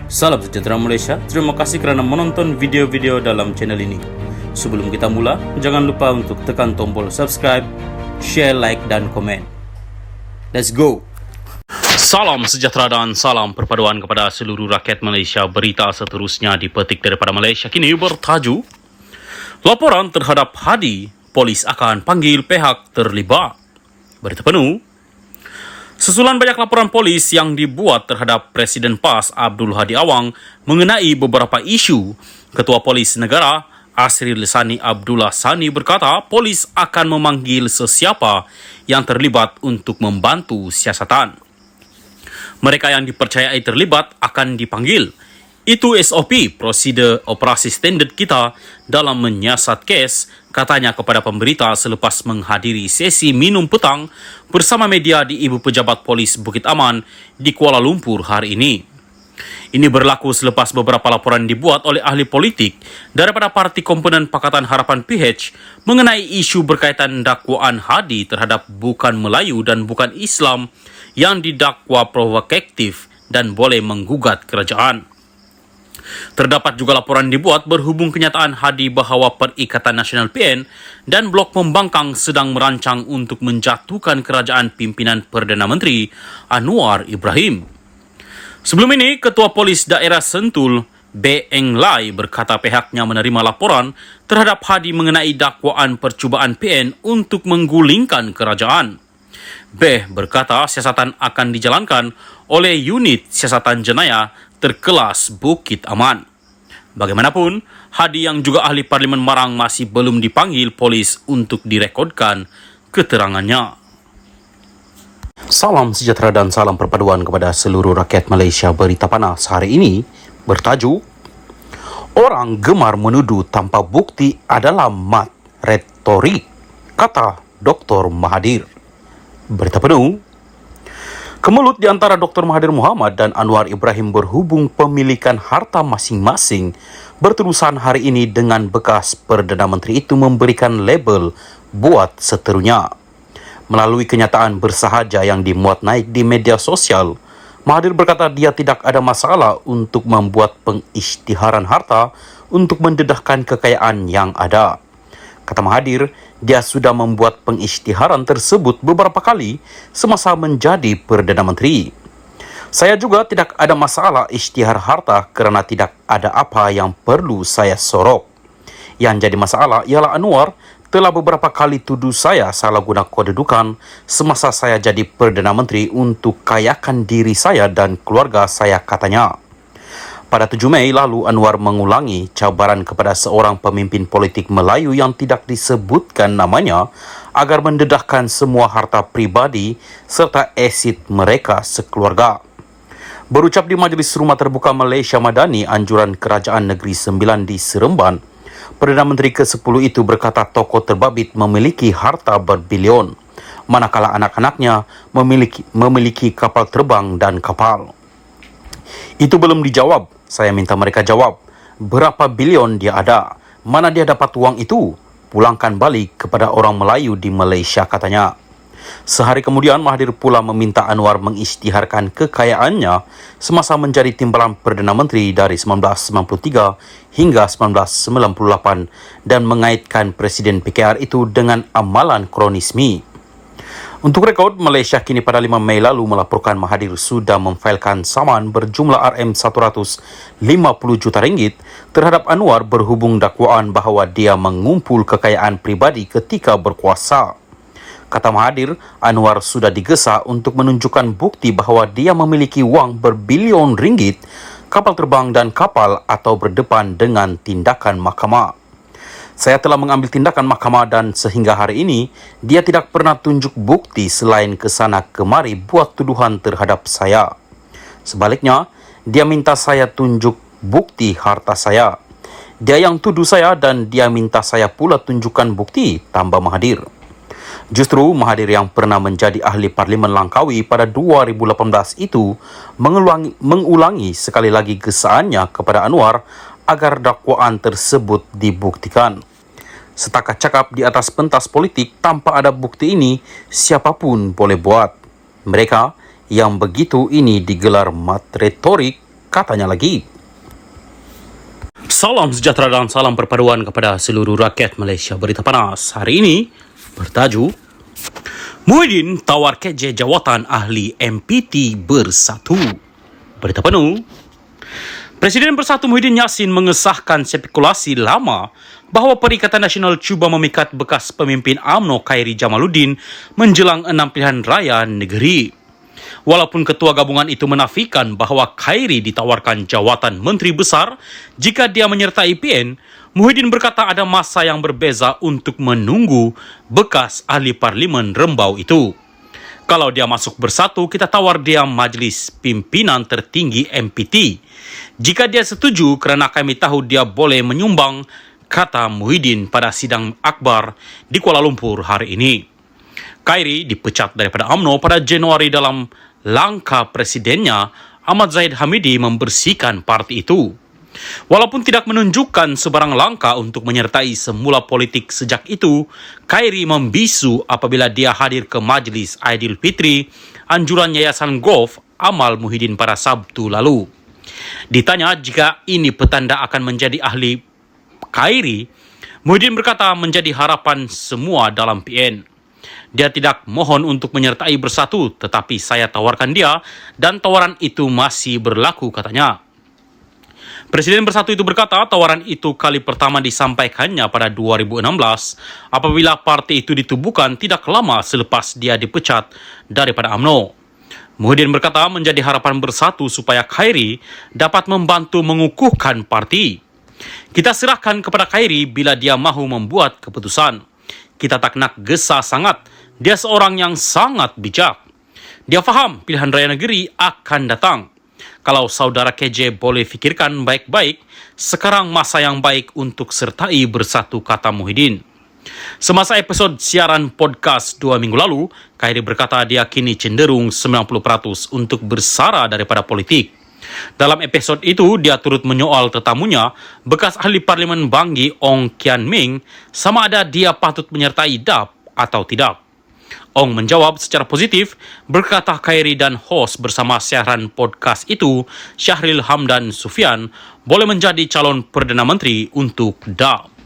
Salam sejahtera Malaysia, terima kasih kerana menonton video-video dalam channel ini. Sebelum kita mula, jangan lupa untuk tekan tombol subscribe, share, like dan komen. Let's go! Salam sejahtera dan salam perpaduan kepada seluruh rakyat Malaysia. Berita seterusnya dipetik daripada Malaysia kini bertajuk Laporan terhadap Hadi, polis akan panggil pihak terlibat. Berita penuh. Susulan banyak laporan polis yang dibuat terhadap Presiden PAS Abdul Hadi Awang mengenai beberapa isu, Ketua Polis Negara Asri Lisani Abdullah Sani berkata polis akan memanggil sesiapa yang terlibat untuk membantu siasatan. Mereka yang dipercayai terlibat akan dipanggil. Itu SOP, prosedur operasi standard kita dalam menyiasat kes, katanya kepada pemberita selepas menghadiri sesi minum petang bersama media di Ibu Pejabat Polis Bukit Aman di Kuala Lumpur hari ini. Ini berlaku selepas beberapa laporan dibuat oleh ahli politik daripada Parti Komponen Pakatan Harapan PH mengenai isu berkaitan dakwaan Hadi terhadap bukan Melayu dan bukan Islam yang didakwa provokatif dan boleh menggugat kerajaan. Terdapat juga laporan dibuat berhubung kenyataan Hadi bahawa Perikatan Nasional PN dan Blok Pembangkang sedang merancang untuk menjatuhkan kerajaan pimpinan Perdana Menteri Anwar Ibrahim. Sebelum ini, Ketua Polis Daerah Sentul, B. Eng Lai berkata pihaknya menerima laporan terhadap Hadi mengenai dakwaan percubaan PN untuk menggulingkan kerajaan. B. berkata siasatan akan dijalankan oleh unit siasatan jenayah terkelas Bukit Aman. Bagaimanapun, Hadi yang juga ahli Parlimen Marang masih belum dipanggil polis untuk direkodkan keterangannya. Salam sejahtera dan salam perpaduan kepada seluruh rakyat Malaysia. Berita panas hari ini bertajuk Orang gemar menuduh tanpa bukti adalah mat retorik, kata Dr. Mahathir. Berita penuh. Kemelut di antara Dr. Mahathir Mohamad dan Anwar Ibrahim berhubung pemilikan harta masing-masing berterusan hari ini dengan bekas Perdana Menteri itu memberikan label buat seterunya. Melalui kenyataan bersahaja yang dimuat naik di media sosial, Mahathir berkata dia tidak ada masalah untuk membuat pengisytiharan harta untuk mendedahkan kekayaan yang ada. Kata Mahathir, dia sudah membuat pengisytiharan tersebut beberapa kali semasa menjadi Perdana Menteri. Saya juga tidak ada masalah isytihar harta kerana tidak ada apa yang perlu saya sorok. Yang jadi masalah ialah Anwar telah beberapa kali tuduh saya salah guna kedudukan semasa saya jadi Perdana Menteri untuk kayakan diri saya dan keluarga saya, katanya. Pada 7 Mei lalu, Anwar mengulangi cabaran kepada seorang pemimpin politik Melayu yang tidak disebutkan namanya agar mendedahkan semua harta pribadi serta aset mereka sekeluarga. Berucap di Majlis Rumah Terbuka Malaysia Madani anjuran Kerajaan Negeri Sembilan di Seremban, Perdana Menteri ke-10 itu berkata tokoh terbabit memiliki harta berbilion, manakala anak-anaknya memiliki kapal terbang dan kapal. Itu belum dijawab. Saya minta mereka jawab, berapa bilion dia ada? Mana dia dapat uang itu? Pulangkan balik kepada orang Melayu di Malaysia, katanya. Sehari kemudian, Mahathir pula meminta Anwar mengisytiharkan kekayaannya semasa menjadi timbalan Perdana Menteri dari 1993 hingga 1998 dan mengaitkan Presiden PKR itu dengan amalan kronisme. Untuk rekod, Malaysia kini pada 5 Mei lalu melaporkan Mahathir sudah memfailkan saman berjumlah RM150 juta ringgit terhadap Anwar berhubung dakwaan bahawa dia mengumpul kekayaan pribadi ketika berkuasa. Kata Mahathir, Anwar sudah digesa untuk menunjukkan bukti bahawa dia memiliki wang berbilion ringgit, kapal terbang dan kapal atau berdepan dengan tindakan mahkamah. Saya telah mengambil tindakan mahkamah dan sehingga hari ini, dia tidak pernah tunjuk bukti selain kesana kemari buat tuduhan terhadap saya. Sebaliknya, dia minta saya tunjuk bukti harta saya. Dia yang tuduh saya dan dia minta saya pula tunjukkan bukti, tambah Mahathir. Justru Mahathir yang pernah menjadi ahli Parlimen Langkawi pada 2018 itu mengulangi sekali lagi gesaannya kepada Anwar agar dakwaan tersebut dibuktikan. Setakat cakap di atas pentas politik tanpa ada bukti ini, siapapun boleh buat. Mereka yang begitu ini digelar mat retorik, katanya lagi. Salam sejahtera dan salam perpaduan kepada seluruh rakyat Malaysia. Berita panas hari ini bertajuk Muhyiddin tawar KJ jawatan ahli MPT Bersatu. Berita penuh. Presiden Bersatu Muhyiddin Yassin mengesahkan spekulasi lama bahawa Perikatan Nasional cuba memikat bekas pemimpin UMNO Khairi Jamaluddin menjelang 6 pilihan raya negeri. Walaupun ketua gabungan itu menafikan bahawa Khairi ditawarkan jawatan menteri besar jika dia menyertai PN, Muhyiddin berkata ada masa yang berbeza untuk menunggu bekas ahli parlimen Rembau itu. Kalau dia masuk Bersatu, kita tawar dia majlis pimpinan tertinggi MPT. Jika dia setuju kerana kami tahu dia boleh menyumbang, kata Muhyiddin pada sidang akbar di Kuala Lumpur hari ini. Khairi dipecat daripada UMNO pada Januari dalam langkah presidennya Ahmad Zahid Hamidi membersihkan parti itu. Walaupun tidak menunjukkan sebarang langkah untuk menyertai semula politik sejak itu, Khairi membisu apabila dia hadir ke Majlis Aidilfitri anjuran Yayasan Golf Amal Muhyiddin pada Sabtu lalu. Ditanya jika ini petanda akan menjadi ahli Khairi, Muhyiddin berkata menjadi harapan semua dalam PN. Dia tidak mohon untuk menyertai Bersatu, tetapi saya tawarkan dia dan tawaran itu masih berlaku, katanya. Presiden Bersatu itu berkata tawaran itu kali pertama disampaikannya pada 2016 apabila parti itu ditubuhkan tidak lama selepas dia dipecat daripada UMNO. Muhyiddin berkata menjadi harapan Bersatu supaya Khairi dapat membantu mengukuhkan parti. Kita serahkan kepada Khairi bila dia mahu membuat keputusan. Kita tak nak gesa sangat. Dia seorang yang sangat bijak. Dia faham pilihan raya negeri akan datang. Kalau saudara KJ boleh fikirkan baik-baik, sekarang masa yang baik untuk sertai Bersatu, kata Muhyiddin. Semasa episod siaran podcast 2 minggu lalu, Khairi berkata dia kini cenderung 90% untuk bersara daripada politik. Dalam episod itu, dia turut menyoal tetamunya, bekas ahli parlimen Bangi Ong Kian Ming, sama ada dia patut menyertai DAP atau tidak. Ong menjawab secara positif, berkata Khairi dan hos bersama siaran podcast itu, Syahril Hamdan Sufian, boleh menjadi calon Perdana Menteri untuk DAP.